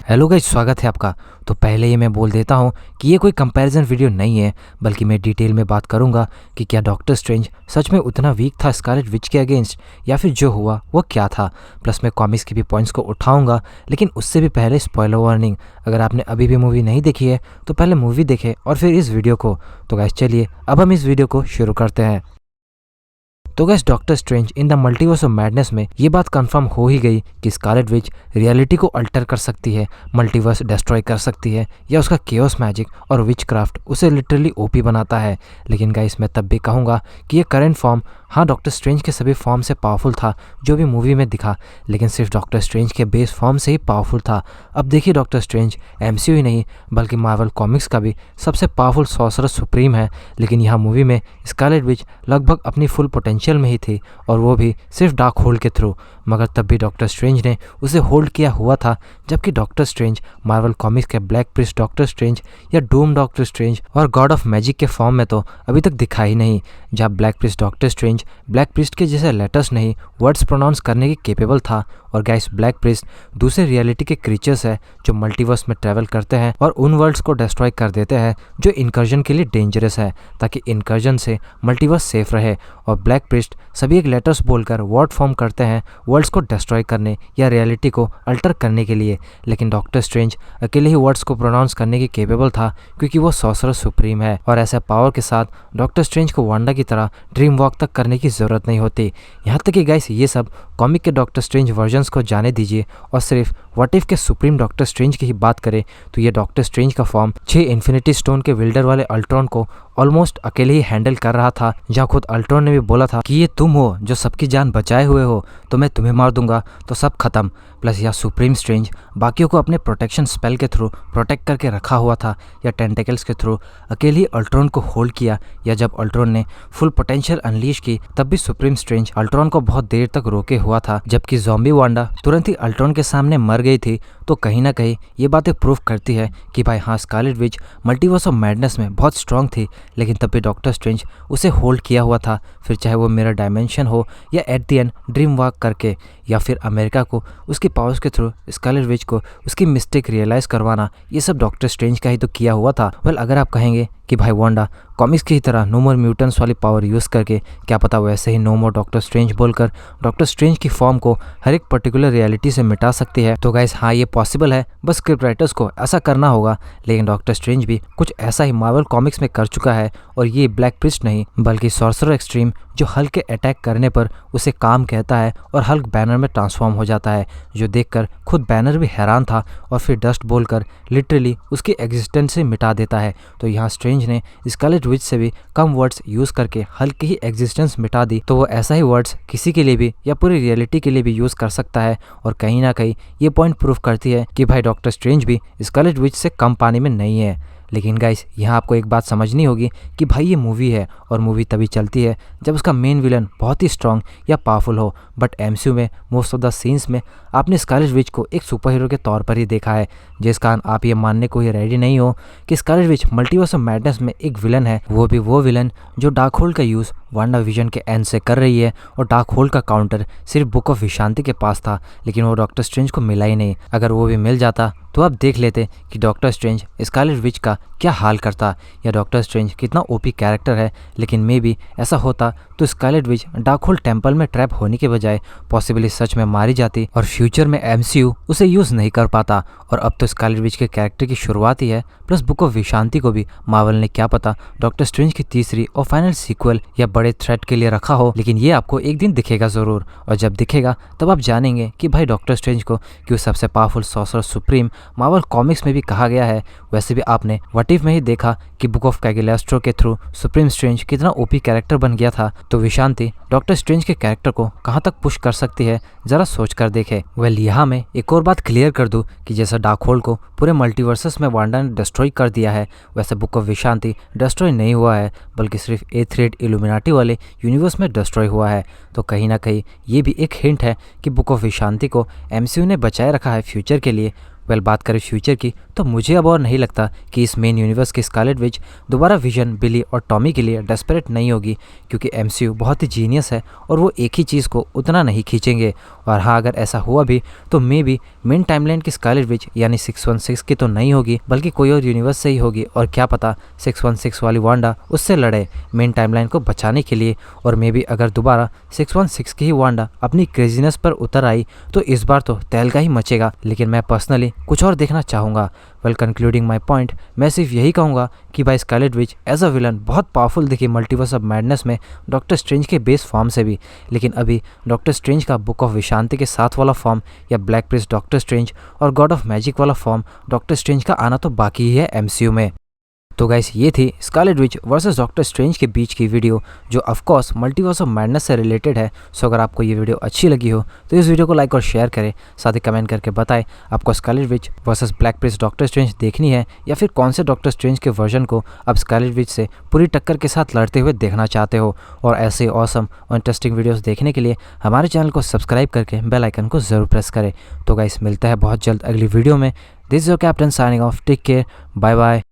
Hello guys, स्वागत है आपका। तो पहले ही मैं बोल देता हूँ कि ये कोई कंपैरिजन वीडियो नहीं है, बल्कि मैं डिटेल में बात करूँगा कि क्या डॉक्टर स्ट्रेंज सच में उतना वीक था स्कारलेट विच के अगेंस्ट, या फिर जो हुआ वो क्या था। प्लस मैं कॉमिक्स के भी पॉइंट्स को उठाऊँगा, लेकिन उससे भी पहले स्पॉइलर वार्निंग। अगर आपने अभी भी मूवी नहीं देखी है तो पहले मूवी देखें और फिर इस वीडियो को। तो गाइस चलिए अब हम इस वीडियो को शुरू करते हैं। तो gas doctor strange in the multiverse of Madness में ये बात कंफर्म हो ही गई कि स्कारलेट विच रियलिटी को अल्टर कर सकती है, मल्टीवर्स डिस्ट्रॉय कर सकती है, या उसका केओस मैजिक और विच क्राफ्ट उसे लिटरली ओपी बनाता है। लेकिन गाइस मैं तब भी कहूँगा कि ये करंट फॉर्म हाँ डॉक्टर स्ट्रेंज के सभी फॉर्म से पावरफुल था जो भी मूवी में दिखा, लेकिन सिर्फ डॉक्टर स्ट्रेंज के बेस फॉर्म से ही पावरफुल था। अब देखिए डॉक्टर स्ट्रेंज एमसीयू ही नहीं बल्कि मार्वल कॉमिक्स का भी सबसे पावरफुल सॉर्सरर सुप्रीम है। लेकिन यहाँ मूवी में स्कारलेट विच लगभग अपनी फुल पोटेंशियल में ही थी, और वो भी सिर्फ डार्क होल्ड के थ्रू। मगर तब भी डॉक्टर स्ट्रेंज ने उसे होल्ड किया हुआ था, जबकि डॉक्टर स्ट्रेंज मार्वल कॉमिक्स के ब्लैक प्रिस्ट डॉक्टर स्ट्रेंज या डूम डॉक्टर स्ट्रेंज और गॉड ऑफ मैजिक के फॉर्म में तो अभी तक दिखा ही नहीं। जहाँ black priest doctor strange black priest के जैसे लेटर्स नहीं वर्ड्स प्रोनाउंस करने के केपेबल था, और गाइस ब्लैक प्रिस्ट दूसरे रियलिटी के क्रीचर्स है जो मल्टीवर्स में ट्रैवल करते हैं और उन वर्ल्ड्स को डिस्ट्रॉय कर देते हैं जो इनकर्जन के लिए डेंजरस है, ताकि इनकर्जन से मल्टीवर्स सेफ रहे। और ब्लैक प्रिस्ट सभी एक लेटर्स बोलकर वर्ड फॉर्म करते हैं वर्ड्स को डिस्ट्रॉय करने या रियलिटी को अल्टर करने के लिए। लेकिन डॉक्टर स्ट्रेंज अकेले ही वर्ड्स को प्रोनाउंस करने के केपेबल था, क्योंकि वो सॉर्सरर सुप्रीम है, और ऐसे पावर के साथ डॉक्टर स्ट्रेंज को वांडा की तरह ड्रीम वॉक तक करने की जरूरत नहीं होती। यहाँ तक कि गाइस ये सब कॉमिक के डॉक्टर स्ट्रेंज वर्जन्स को जाने दीजिए, और सिर्फ व्हाट इफ के सुप्रीम डॉक्टर स्ट्रेंज की ही बात करें तो ये डॉक्टर स्ट्रेंज का फॉर्म 6 इन्फिनिटी स्टोन के विल्डर वाले अल्ट्रॉन को ऑलमोस्ट अकेले ही हैंडल कर रहा था, जहाँ खुद अल्ट्रॉन ने भी बोला था कि ये तुम हो जो सबकी जान बचाए हुए हो, तो मैं तुम्हें मार दूंगा तो सब खत्म। प्लस यह सुप्रीम स्ट्रेंज बाकियों को अपने प्रोटेक्शन स्पेल के थ्रू प्रोटेक्ट करके रखा हुआ था, या टेंटेकल्स के थ्रू अकेले ही अल्ट्रॉन को होल्ड किया, या जब अल्ट्रॉन ने फुल पोटेंशियल अनलीश की तब भी सुप्रीम स्ट्रेंज अल्ट्रॉन को बहुत देर तक रोके हुआ था, जबकि ज़ॉम्बी वांडा तुरंत ही अल्ट्रॉन के सामने मर गई थी। तो कहीं ना कहीं ये बातें प्रूव करती है कि भाई हाँ Scarlet Witch multiverse of Madness में बहुत स्ट्रांग थी, लेकिन तब भी डॉक्टर स्ट्रेंज उसे होल्ड किया हुआ था, फिर चाहे वो मिरर डायमेंशन हो या at the end dream walk करके, या फिर अमेरिका को उसकी पावर्स के थ्रू स्कारलेट विच को उसकी मिस्टेक रियलाइज़ करवाना। ये सब डॉक्टर स्ट्रेंज का ही तो किया हुआ था। वेल अगर आप कहेंगे कि भाई वांडा कॉमिक्स की ही तरह नो मोर म्यूटेंट्स वाली पावर यूज़ करके क्या पता वैसे ही नो मोर डॉक्टर स्ट्रेंज बोलकर डॉक्टर स्ट्रेंज की फॉर्म को हर एक पर्टिकुलर रियलिटी से मिटा सकती है, तो गाइस हाँ ये पॉसिबल है, बस स्क्रिप्ट राइटर्स को ऐसा करना होगा। लेकिन डॉक्टर स्ट्रेंज भी कुछ ऐसा ही मार्वल कॉमिक्स में कर चुका है, और ये ब्लैक प्रिस्ट नहीं बल्कि सॉर्सरर एक्सट्रीम जो हल्क के अटैक करने पर उसे काम कहता है और हल्क बैनर में ट्रांसफॉर्म हो जाता है, जो देखकर खुद बैनर भी हैरान था, और फिर डस्ट बोलकर लिटरली उसकी एग्जिस्टेंस से मिटा देता है। तो यहाँ स्ट्रेंज ने स्कारलेट विच से भी कम वर्ड्स यूज़ करके हल्क की ही एग्जिस्टेंस मिटा दी, तो वो ऐसा ही वर्ड्स किसी के लिए भी या पूरी रियलिटी के लिए भी यूज़ कर सकता है। और कहीं ना कहीं ये पॉइंट प्रूव करती है कि भाई डॉक्टर स्ट्रेंज भी स्कारलेट विच से कम पानी में नहीं है। लेकिन गाइस यहाँ आपको एक बात समझनी होगी कि भाई ये मूवी है, और मूवी तभी चलती है जब उसका मेन विलन बहुत ही स्ट्रांग या पावरफुल हो। बट एमसीयू में मोस्ट ऑफ द सीन्स में आपने स्कारलेट विच को एक सुपर हीरो के तौर पर ही देखा है, जिस कारण आप ये मानने को ही रेडी नहीं हो कि Scarlet Witch multiverse of Madness में एक विलन है, वो भी वो विलन जो डार्क होल्ड का यूज़ वांडा विजन के एंड से कर रही है। और डार्क होल्ड का काउंटर सिर्फ बुक ऑफ विशांति के पास था, लेकिन वो डॉक्टर स्ट्रेंज को मिला ही नहीं। अगर वो भी मिल जाता तो आप देख लेते कि डॉक्टर स्ट्रेंज स्कारलेट विच का क्या हाल करता, या डॉक्टर स्ट्रेंज कितना ओपी कैरेक्टर है। लेकिन मे भी ऐसा होता तो Scarlet Witch dark hold temple में ट्रैप होने के बजाय पॉसिबली सच में मारी जाती, और फ्यूचर में एमसीयू उसे यूज़ नहीं कर पाता। और अब तो स्कारलेट विच के कैरेक्टर की शुरुआत ही है, प्लस बुक ऑफ विशांति को भी मार्वल ने क्या पता डॉक्टर स्ट्रेंज की तीसरी और फाइनल सीक्वल या बड़े थ्रेट के लिए रखा हो। लेकिन ये आपको एक दिन दिखेगा ज़रूर, और जब दिखेगा तब आप जानेंगे कि भाई डॉक्टर स्ट्रेंज को क्यों सबसे powerful sorcerer supreme Marvel comics में भी कहा गया है। वैसे भी आपने व्हाट इफ में ही देखा कि बुक ऑफ कैगेलेस्ट्रो के थ्रू सुप्रीम स्ट्रेंज कितना ओपी कैरेक्टर बन गया था, तो विशांति डॉक्टर स्ट्रेंज के कैरेक्टर को कहाँ तक पुश कर सकती है जरा सोच कर देखे। वेल यहाँ मैं एक और बात क्लियर कर दूं कि जैसा डार्क होल्ड को पूरे मल्टीवर्सेस में वांडा ने डिस्ट्रॉय कर दिया है, वैसे बुक ऑफ विशांति डिस्ट्रॉय नहीं हुआ है, बल्कि सिर्फ A3 इल्यूमिनाटी वाले यूनिवर्स में डिस्ट्रॉय हुआ है। तो कहीं ना कहीं ये भी एक हिंट है कि बुक ऑफ विशांति को एमसीयू ने बचाए रखा है फ्यूचर के लिए। वेल बात करें फ्यूचर की तो मुझे अब और नहीं लगता कि इस मेन यूनिवर्स की स्कारलेट विच दोबारा विजन, बिली और टॉमी के लिए डेस्परेट नहीं होगी, क्योंकि एमसीयू बहुत ही जीनियस है और वो एक ही चीज़ को उतना नहीं खींचेंगे। और हाँ, अगर ऐसा हुआ भी तो मे बी मेन टाइमलाइन की स्कारलेट विच यानी 616 की तो नहीं होगी, बल्कि कोई और यूनिवर्स से ही होगी। और क्या पता 616 वाली वांडा उससे लड़े मेन टाइमलाइन को बचाने के लिए। और मे बी अगर दोबारा 616 की ही वांडा अपनी क्रेजीनेस पर उतर आई तो इस बार तो तहलका ही मचेगा। लेकिन मैं पर्सनली कुछ और देखना चाहूँगा। वेल कंक्लूडिंग माई पॉइंट, मैं सिर्फ यही कहूँगा कि भाई Scarlet Witch as a villain बहुत पावरफुल दिखी मल्टीवर्स ऑफ मैडनेस में डॉक्टर स्ट्रेंज के बेस फॉर्म से भी, लेकिन अभी डॉक्टर स्ट्रेंज का बुक ऑफ विशांति के साथ वाला फॉर्म या ब्लैक प्रिंस डॉक्टर स्ट्रेंज और गॉड ऑफ मैजिक वाला फॉर्म डॉक्टर स्ट्रेंज का आना तो बाकी ही है एमसीयू में। तो गाइस ये थी Scarlet Witch versus doctor Strange के बीच की वीडियो, जो of course multiverse of madness से रिलेटेड है। सो अगर आपको ये वीडियो अच्छी लगी हो तो इस वीडियो को लाइक और शेयर करें, साथ ही कमेंट करके बताएं आपको Scarlet Witch versus black Prince Doctor strange देखनी है या फिर कौन से डॉक्टर स्ट्रेंज के वर्जन को अब स्कारलेट विच से पूरी टक्कर के साथ लड़ते हुए देखना चाहते हो। और ऐसे ऑसम और इंटरेस्टिंग वीडियोज़ देखने के लिए हमारे चैनल को सब्सक्राइब करके बेल आइकन को ज़रूर प्रेस करें। तो गाइस मिलता है बहुत जल्द अगली वीडियो में। This is your captain signing off, take care, bye bye.